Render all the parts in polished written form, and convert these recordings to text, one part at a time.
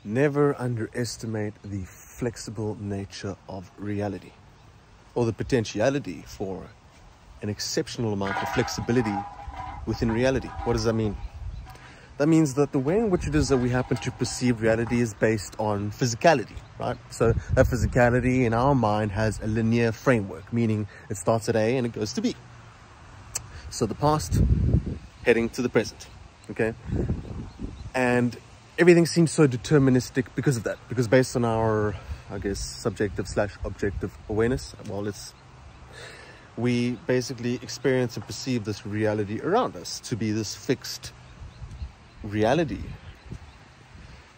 Never underestimate the flexible nature of reality, or the potentiality for an exceptional amount of flexibility within reality. What does that mean? That means that the way in which it is that we happen to perceive reality is based on physicality, right? So that physicality in our mind has a linear framework, meaning it starts at A and it goes to B. So the past heading to the present, okay? And everything seems so deterministic because of that, because based on our, I guess, subjective / objective awareness, well, we basically experience and perceive this reality around us to be this fixed reality.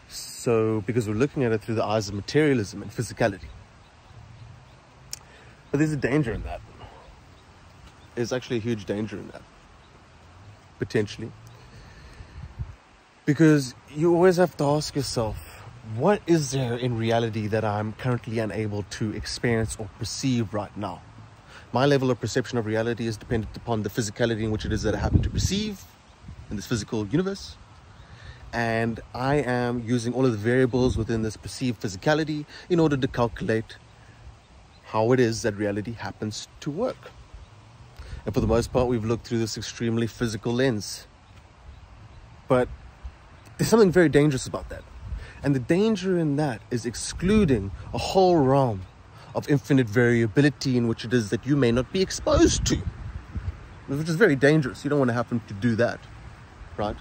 So, because we're looking at it through the eyes of materialism and physicality. But there's a danger in that. There's actually a huge danger in that, potentially. Because you always have to ask yourself, what is there in reality that I'm currently unable to experience or perceive right now? My level of perception of reality is dependent upon the physicality in which it is that I happen to perceive in this physical universe. And I am using all of the variables within this perceived physicality in order to calculate how it is that reality happens to work. And for the most part, we've looked through this extremely physical lens. But there's something very dangerous about that. And the danger in that is excluding a whole realm of infinite variability in which it is that you may not be exposed to, which is very dangerous. You don't want to happen to do that, right?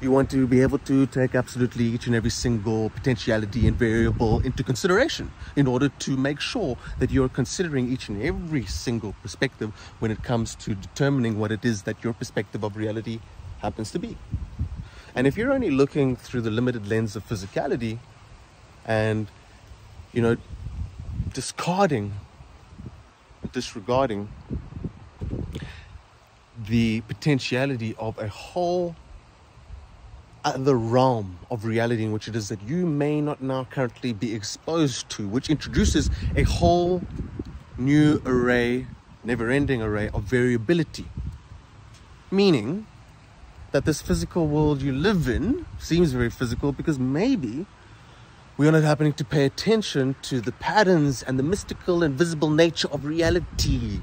You want to be able to take absolutely each and every single potentiality and variable into consideration in order to make sure that you're considering each and every single perspective when it comes to determining what it is that your perspective of reality happens to be. And if you're only looking through the limited lens of physicality and, disregarding the potentiality of a whole other realm of reality in which it is that you may not now currently be exposed to, which introduces a whole new array, never-ending array of variability. Meaning that this physical world you live in seems very physical because maybe we are not happening to pay attention to the patterns and the mystical and visible nature of reality,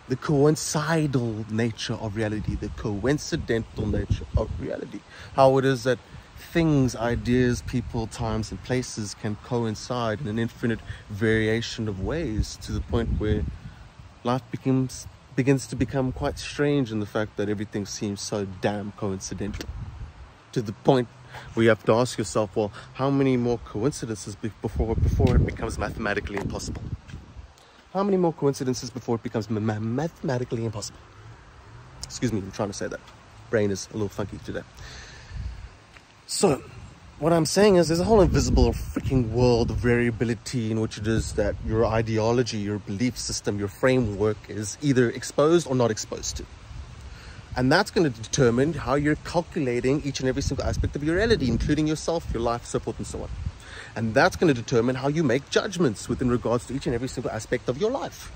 the coincidental nature of reality, the coincidental nature of reality. How it is that things, ideas, people, times, and places can coincide in an infinite variation of ways to the point where life begins to become quite strange in the fact that everything seems so damn coincidental. To the point where you have to ask yourself, well, how many more coincidences before it becomes mathematically impossible? How many more coincidences before it becomes mathematically impossible? Excuse me, I'm trying to say that. Brain is a little funky today. So, what I'm saying is there's a whole invisible freaking world of variability in which it is that your ideology, your belief system, your framework is either exposed or not exposed to. And that's going to determine how you're calculating each and every single aspect of your reality, including yourself, your life, so forth and so on. And that's going to determine how you make judgments within regards to each and every single aspect of your life.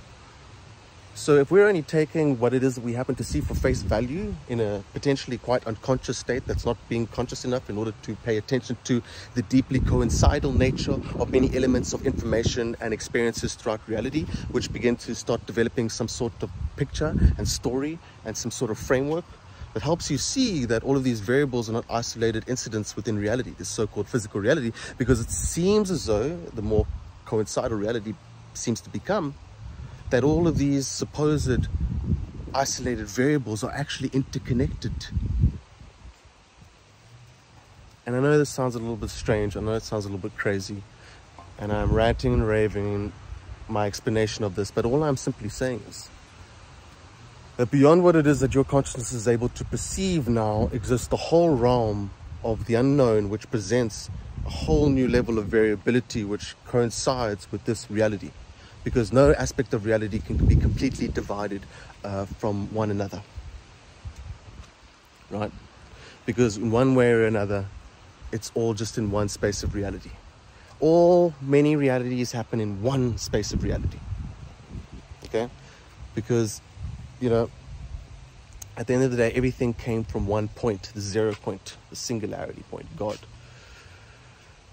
So if we're only taking what it is that we happen to see for face value in a potentially quite unconscious state that's not being conscious enough in order to pay attention to the deeply coincidental nature of many elements of information and experiences throughout reality, which begin to start developing some sort of picture and story and some sort of framework that helps you see that all of these variables are not isolated incidents within reality, this so-called physical reality, because it seems as though the more coincidental reality seems to become, that all of these supposed isolated variables are actually interconnected. And I know this sounds a little bit strange, I know it sounds a little bit crazy, and I'm ranting and raving in my explanation of this, but all I'm simply saying is that beyond what it is that your consciousness is able to perceive now exists the whole realm of the unknown, which presents a whole new level of variability which coincides with this reality. Because no aspect of reality can be completely divided from one another, right? Because in one way or another, it's all just in one space of reality. Many realities happen in one space of reality, okay? Because, at the end of the day, everything came from one point, the 0 point, the singularity point, God.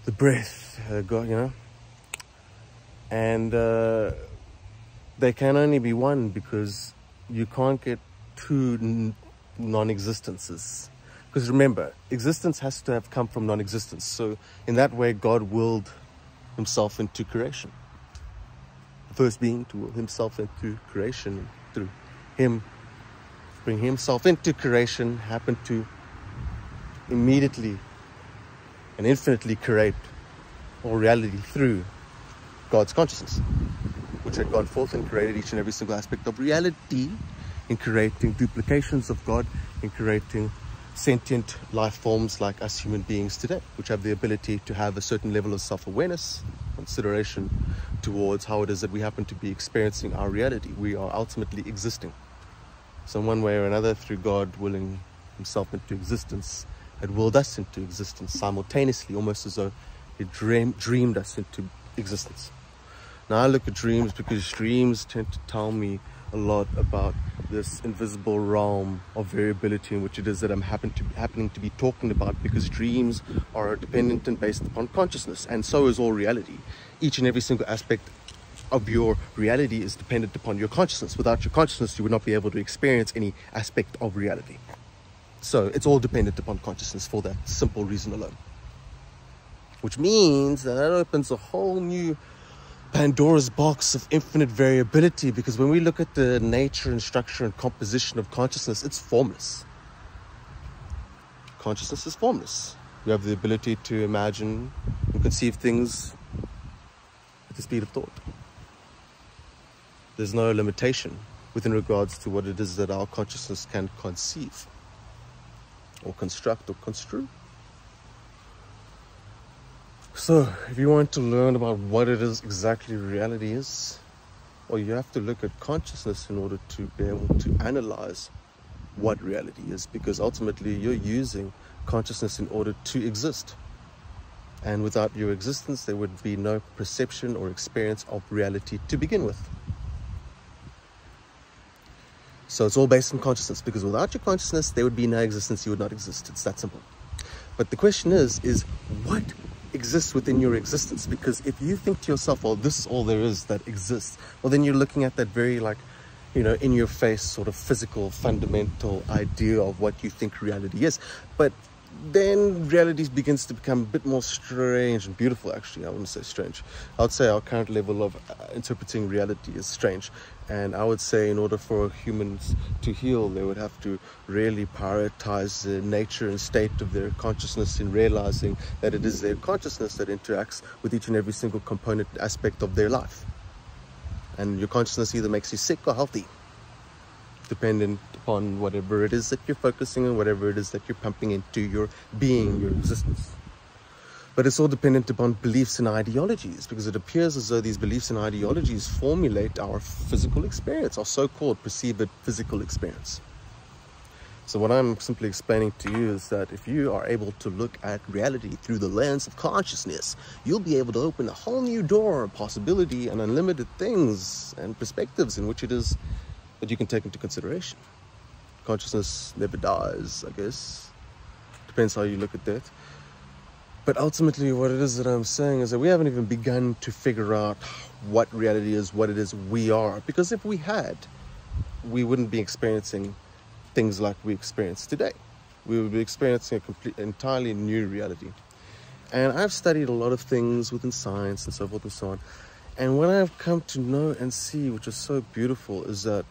the breath, God, and they can only be one, because you can't get two non-existences. Because remember, existence has to have come from non-existence. So in that way, God willed himself into creation. The first being to will himself into creation, through him bring himself into creation, happened to immediately and infinitely create all reality through God's consciousness, which had gone forth and created each and every single aspect of reality, in creating duplications of God, in creating sentient life forms like us human beings today, which have the ability to have a certain level of self-awareness, consideration towards how it is that we happen to be experiencing our reality. We are ultimately existing. So in one way or another, through God willing himself into existence, had willed us into existence simultaneously, almost as though he dreamed us into existence. Now I look at dreams because dreams tend to tell me a lot about this invisible realm of variability in which it is that I'm happening to be talking about, because dreams are dependent and based upon consciousness, and so is all reality. Each and every single aspect of your reality is dependent upon your consciousness. Without your consciousness, you would not be able to experience any aspect of reality. So it's all dependent upon consciousness for that simple reason alone. Which means that opens a whole new Pandora's box of infinite variability, because when we look at the nature and structure and composition of consciousness, it's formless. Consciousness is formless. We have the ability to imagine and conceive things at the speed of thought. There's no limitation within regards to what it is that our consciousness can conceive or construct or construe. So, if you want to learn about what it is exactly reality is, well, you have to look at consciousness in order to be able to analyze what reality is, because ultimately you're using consciousness in order to exist. And without your existence, there would be no perception or experience of reality to begin with. So it's all based on consciousness, because without your consciousness, there would be no existence. You would not exist. It's that simple. But the question is what exists within your existence? Because if you think to yourself, well, this is all there is that exists, well, then you're looking at that very, in your face sort of physical, fundamental idea of what you think reality is. But then reality begins to become a bit more strange and beautiful. Actually, I wouldn't say strange. I would say our current level of interpreting reality is strange. And I would say in order for humans to heal, they would have to really prioritize the nature and state of their consciousness, in realizing that it is their consciousness that interacts with each and every single component aspect of their life. And your consciousness either makes you sick or healthy, dependent upon whatever it is that you're focusing on, whatever it is that you're pumping into your being, your existence. But it's all dependent upon beliefs and ideologies, because it appears as though these beliefs and ideologies formulate our physical experience, our so-called perceived physical experience. So what I'm simply explaining to you is that if you are able to look at reality through the lens of consciousness, you'll be able to open a whole new door of possibility and unlimited things and perspectives in which it is that you can take into consideration. Consciousness never dies, I guess. Depends how you look at death. But ultimately, what it is that I'm saying is that we haven't even begun to figure out what reality is, what it is we are. Because if we had, we wouldn't be experiencing things like we experience today. We would be experiencing a entirely new reality. And I've studied a lot of things within science and so forth and so on. And what I've come to know and see, which is so beautiful, is that,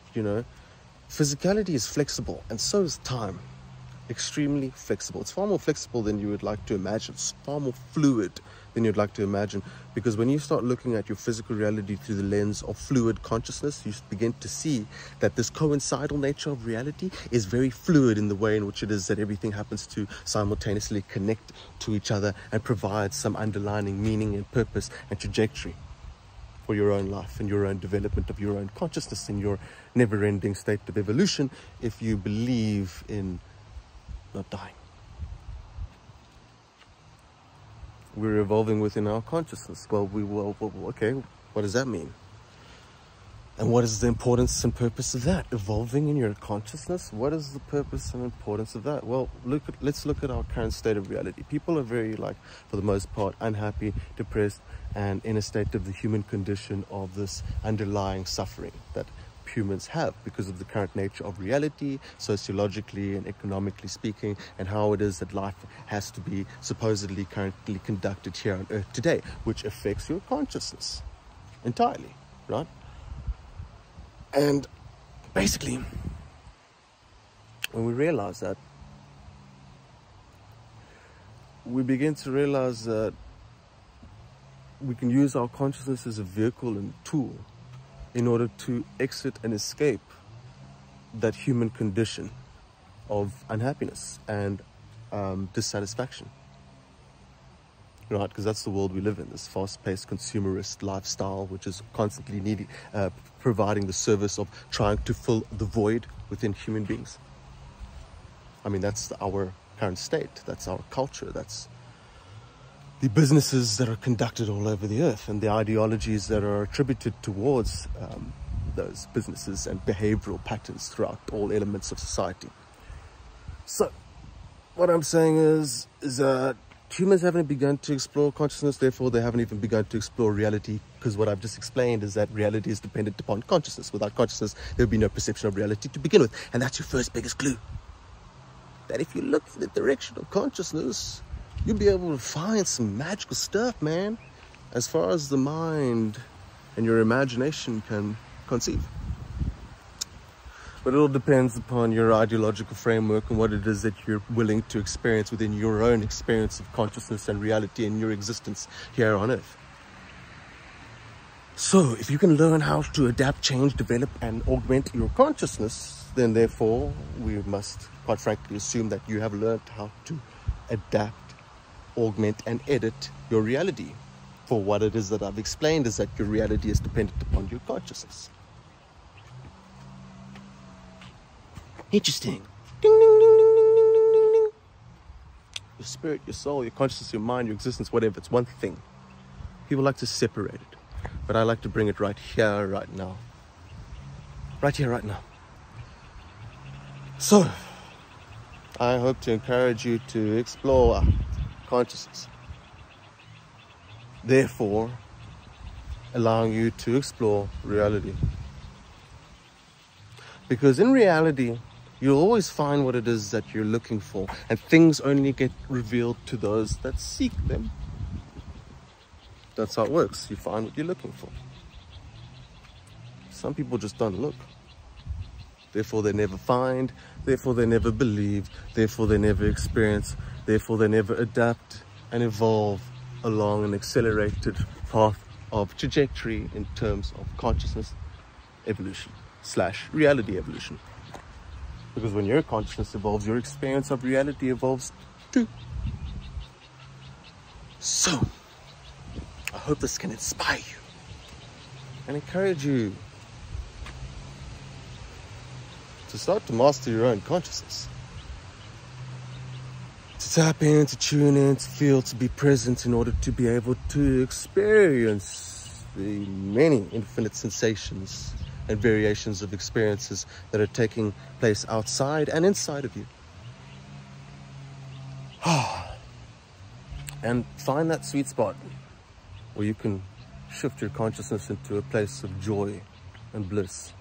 physicality is flexible, and so is time. Extremely flexible. It's far more flexible than you would like to imagine. It's far more fluid than you'd like to imagine, because when you start looking at your physical reality through the lens of fluid consciousness, you begin to see that this coincidental nature of reality is very fluid in the way in which it is that everything happens to simultaneously connect to each other and provide some underlying meaning and purpose and trajectory for your own life and your own development of your own consciousness and your never-ending state of evolution, if you believe in not dying. We're evolving within our consciousness. Well, okay, what does that mean? And what is the importance and purpose of that? Evolving in your consciousness? What is the purpose and importance of that? Well, let's look at our current state of reality. People are very, for the most part, unhappy, depressed, and in a state of the human condition of this underlying suffering that humans have because of the current nature of reality, sociologically and economically speaking, and how it is that life has to be supposedly currently conducted here on Earth today, which affects your consciousness entirely, right? And basically, when we realize that, we begin to realize that we can use our consciousness as a vehicle and tool in order to exit and escape that human condition of unhappiness and dissatisfaction. Right, because that's the world we live in, this fast-paced consumerist lifestyle, which is constantly providing the service of trying to fill the void within human beings. I mean, that's our current state, that's our culture, that's the businesses that are conducted all over the earth and the ideologies that are attributed towards those businesses and behavioral patterns throughout all elements of society. So, what I'm saying is that humans haven't begun to explore consciousness, therefore they haven't even begun to explore reality, because what I've just explained is that reality is dependent upon consciousness. Without consciousness, there would be no perception of reality to begin with. And that's your first biggest clue. That if you look in the direction of consciousness, you'll be able to find some magical stuff, man, as far as the mind and your imagination can conceive. But it all depends upon your ideological framework and what it is that you're willing to experience within your own experience of consciousness and reality and your existence here on Earth. So, if you can learn how to adapt, change, develop, and augment your consciousness, then therefore, we must quite frankly assume that you have learned how to adapt, augment, and edit your reality. For what it is that I've explained is that your reality is dependent upon your consciousness. Interesting. Ding, ding, ding, ding, ding, ding, ding, ding. Your spirit, your soul, your consciousness, your mind, your existence, whatever, it's one thing. People like to separate it, but I like to bring it right here, right now. Right here, right now. So, I hope to encourage you to explore consciousness. Therefore, allowing you to explore reality. Because in reality, you'll always find what it is that you're looking for, and things only get revealed to those that seek them. That's how it works. You find what you're looking for. Some people just don't look. Therefore, they never find. Therefore, they never believe. Therefore, they never experience. Therefore, they never adapt and evolve along an accelerated path of trajectory in terms of consciousness evolution / reality evolution. Because when your consciousness evolves, your experience of reality evolves too. So, I hope this can inspire you and encourage you to start to master your own consciousness. To tap in, to tune in, to feel, to be present in order to be able to experience the many infinite sensations and variations of experiences that are taking place outside and inside of you. And find that sweet spot where you can shift your consciousness into a place of joy and bliss.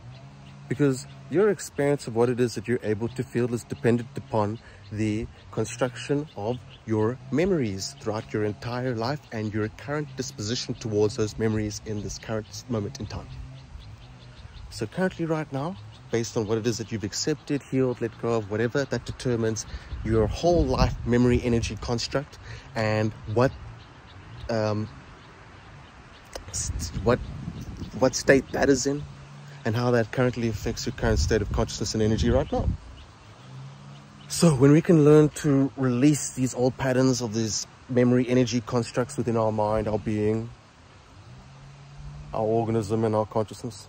Because your experience of what it is that you're able to feel is dependent upon the construction of your memories throughout your entire life and your current disposition towards those memories in this current moment in time. So currently right now, based on what it is that you've accepted, healed, let go of, whatever, that determines your whole life memory energy construct and what state that is in and how that currently affects your current state of consciousness and energy right now. So when we can learn to release these old patterns of these memory energy constructs within our mind, our being, our organism and our consciousness,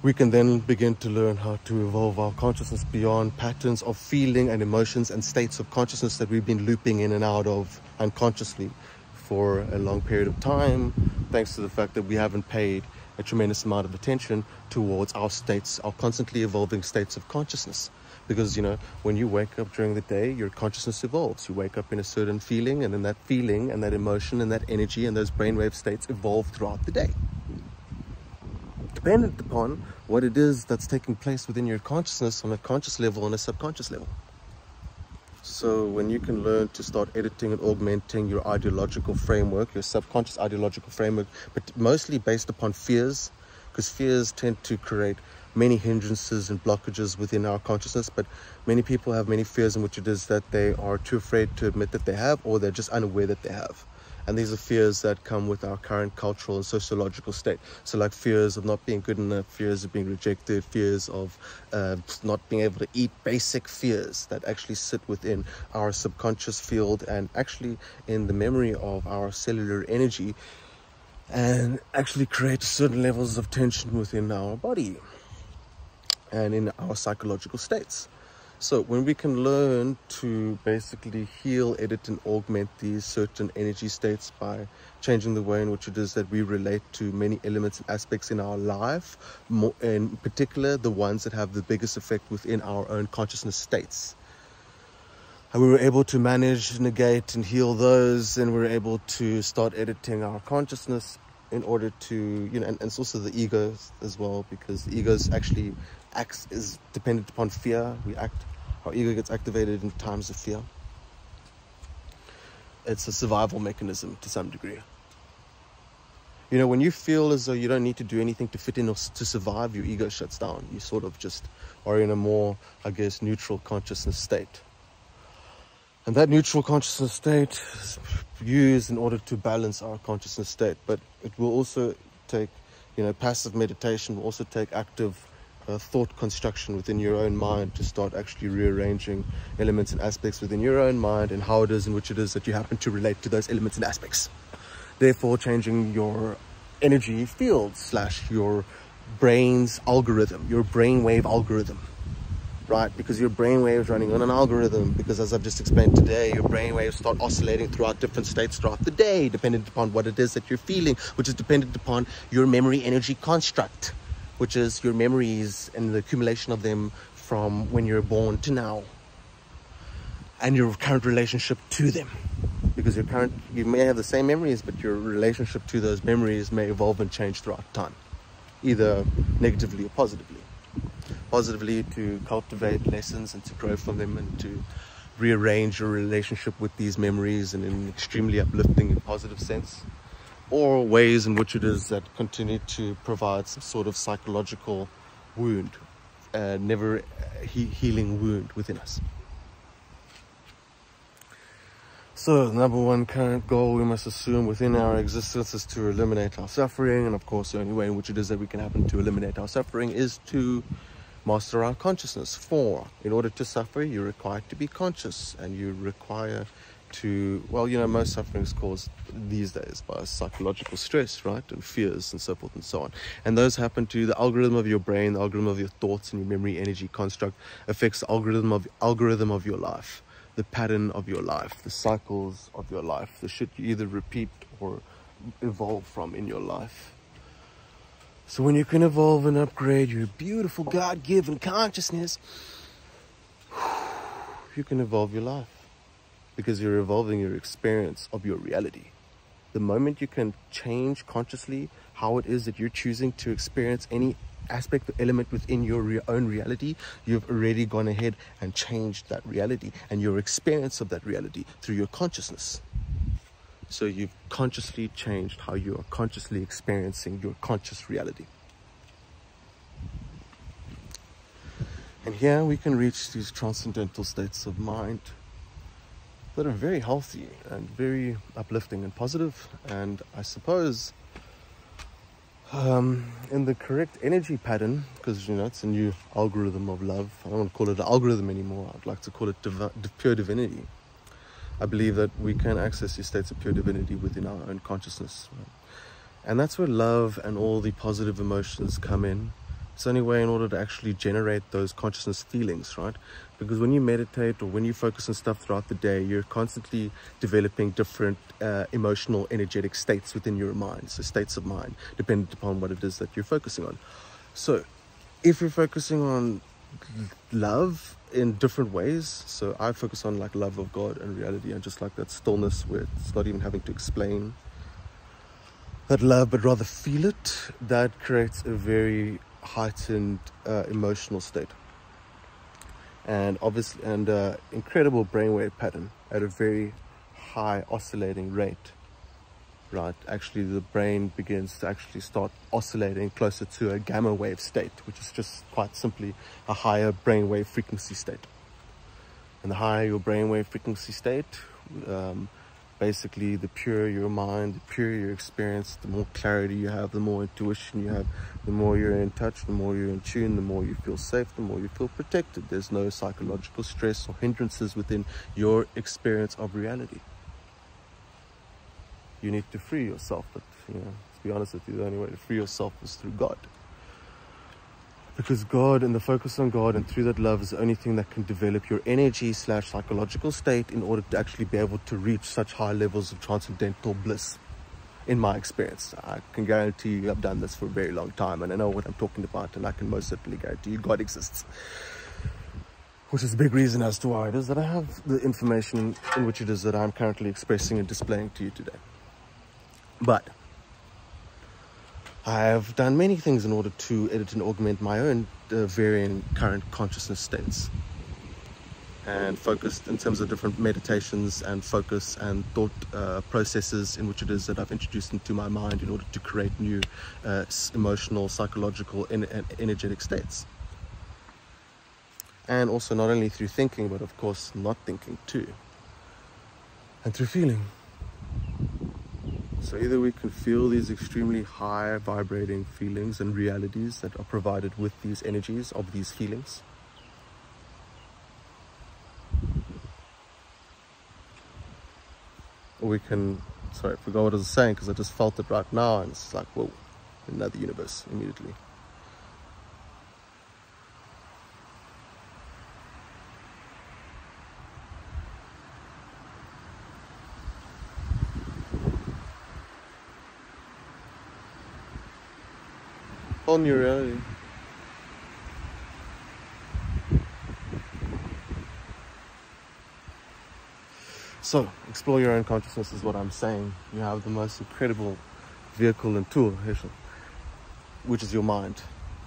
we can then begin to learn how to evolve our consciousness beyond patterns of feeling and emotions and states of consciousness that we've been looping in and out of unconsciously for a long period of time, thanks to the fact that we haven't paid a tremendous amount of attention towards our states, our constantly evolving states of consciousness. Because, when you wake up during the day, your consciousness evolves. You wake up in a certain feeling, and then that feeling and that emotion and that energy and those brainwave states evolve throughout the day, dependent upon what it is that's taking place within your consciousness on a conscious level and a subconscious level. So when you can learn to start editing and augmenting your ideological framework, your subconscious ideological framework, but mostly based upon fears, because fears tend to create many hindrances and blockages within our consciousness. But many people have many fears in which it is that they are too afraid to admit that they have, or they're just unaware that they have. And these are fears that come with our current cultural and sociological state. So like fears of not being good enough, fears of being rejected, fears of not being able to eat, basic fears that actually sit within our subconscious field and actually in the memory of our cellular energy, and actually create certain levels of tension within our body and in our psychological states. So when we can learn to basically heal, edit, and augment these certain energy states by changing the way in which it is that we relate to many elements and aspects in our life, more in particular the ones that have the biggest effect within our own consciousness states, and we were able to manage, negate, and heal those, and we're able to start editing our consciousness in order to, and it's also the ego as well, because the ego actually is dependent upon fear. Our ego gets activated in times of fear. It's a survival mechanism to some degree. When you feel as though you don't need to do anything to fit in or to survive, your ego shuts down. You sort of just are in a more, neutral consciousness state. And that neutral consciousness state is used in order to balance our consciousness state. But it will also take, passive meditation will also take active thought construction within your own mind to start actually rearranging elements and aspects within your own mind and how it is in which it is that you happen to relate to those elements and aspects. Therefore, changing your energy field / your brain's algorithm, your brainwave algorithm. Right, because your brainwaves running on an algorithm, because as I've just explained today, your brainwaves start oscillating throughout different states throughout the day, dependent upon what it is that you're feeling, which is dependent upon your memory energy construct, which is your memories and the accumulation of them from when you're born to now, and your current relationship to them. Because you may have the same memories, but your relationship to those memories may evolve and change throughout time, either negatively or positively. Positively to cultivate lessons and to grow from them and to rearrange your relationship with these memories in an extremely uplifting and positive sense, or ways in which it is that continue to provide some sort of psychological wound, never healing wound within us. So the number one current goal we must assume within our existence is to eliminate our suffering, and of course the only way in which it is that we can happen to eliminate our suffering is to master our consciousness. For in order to suffer, you're required to be conscious, and you require to, most suffering is caused these days by psychological stress, right, and fears and so forth and so on. And those happen to the algorithm of your brain, the algorithm of your thoughts and your memory energy construct affects the algorithm of your life, the pattern of your life, the cycles of your life, the shit you either repeat or evolve from in your life. So when you can evolve and upgrade your beautiful God-given consciousness, you can evolve your life, because you're evolving your experience of your reality. The moment you can change consciously how it is that you're choosing to experience any aspect or element within your own reality, you've already gone ahead and changed that reality and your experience of that reality through your consciousness. So you've consciously changed how you are consciously experiencing your conscious reality. And here we can reach these transcendental states of mind that are very healthy and very uplifting and positive, and I suppose in the correct energy pattern, because it's a new algorithm of love. I don't want to call it an algorithm anymore. I'd like to call it pure divinity. I believe that we can access these states of pure divinity within our own consciousness, right? And that's where love and all the positive emotions come in, It's the only way in order to actually generate those consciousness feelings, right? Because when you meditate or when you focus on stuff throughout the day, you're constantly developing different emotional, energetic states within your mind. So states of mind, dependent upon what it is that you're focusing on. So if you're focusing on love in different ways, so I focus on like love of God and reality, and just like that stillness where it's not even having to explain that love, but rather feel it, that creates a very heightened emotional state, and obviously incredible brainwave pattern at a very high oscillating rate, right? Actually the brain begins to actually start oscillating closer to a gamma wave state, which is just quite simply a higher brainwave frequency state. And the higher your brainwave frequency state, basically the purer your mind, the purer your experience, the more clarity you have, the more intuition you have, the more you're in touch, the more you're in tune, the more you feel safe, the more you feel protected. There's no psychological stress or hindrances within your experience of reality. You need to free yourself, but to be honest with you, the only way to free yourself is through God. Because God and the focus on God and through that love is the only thing that can develop your energy / psychological state in order to actually be able to reach such high levels of transcendental bliss. In my experience, I can guarantee you I've done this for a very long time, and I know what I'm talking about, and I can most certainly guarantee you God exists. Which is a big reason as to why it is that I have the information in which it is that I'm currently expressing and displaying to you today. But I have done many things in order to edit and augment my own varying current consciousness states, and focused in terms of different meditations and focus and thought processes in which it is that I've introduced into my mind in order to create new emotional, psychological, and energetic states. And also not only through thinking, but of course not thinking too, and through feeling. So either we can feel these extremely high vibrating feelings and realities that are provided with these energies of these feelings, or we can, sorry, I forgot what I was saying because I just felt it right now, and it's like, whoa, another universe immediately. On your reality. So, explore your own consciousness is what I'm saying. You have the most incredible vehicle and tool, which is your mind.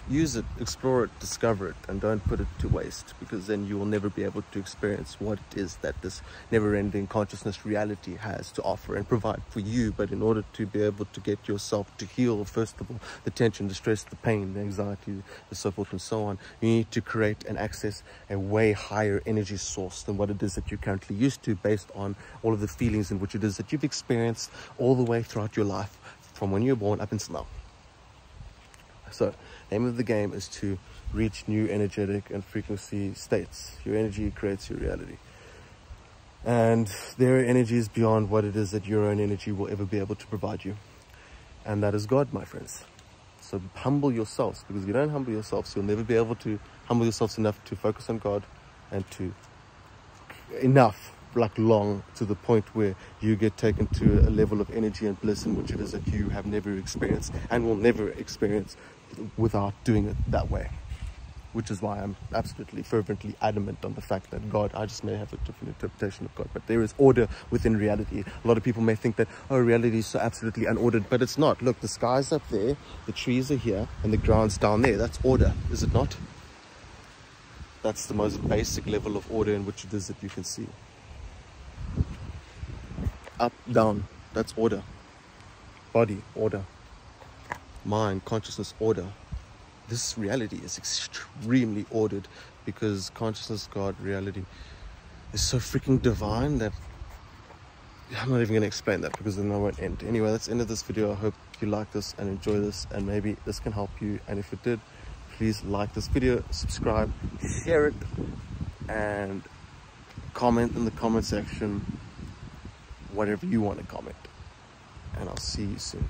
Use it, explore it, discover it, and don't put it to waste, because then you will never be able to experience what it is that this never-ending consciousness reality has to offer and provide for you. But in order to be able to get yourself to heal, first of all, the tension, the stress, the pain, the anxiety, the so forth and so on, you need to create and access a way higher energy source than what it is that you're currently used to, based on all of the feelings in which it is that you've experienced all the way throughout your life, from when you were born up until now. So, the aim of the game is to reach new energetic and frequency states. Your energy creates your reality. And there are energies beyond what it is that your own energy will ever be able to provide you. And that is God, my friends. So humble yourselves, because if you don't humble yourselves, you'll never be able to humble yourselves enough to focus on God, and to long to the point where you get taken to a level of energy and bliss in which it is that you have never experienced and will never experience without doing it that way. Which is why I'm absolutely fervently adamant on the fact that God, I just may have a different interpretation of God, but there is order within reality. A lot of people may think that, oh, reality is so absolutely unordered, but it's not. Look, the sky's up there, the trees are here, and the ground's down there. That's order, is it not? That's the most basic level of order in which it is that you can see. Up, down, that's order. Body, order. Mind, consciousness, order. This reality is extremely ordered, because consciousness, God, reality is so freaking divine that I'm not even going to explain that, because then I won't end. Anyway, that's the end of this video. I hope you like this and enjoy this, and maybe this can help you. And if it did, please like this video, subscribe, share it, and comment in the comment section whatever you want to comment. And I'll see you soon.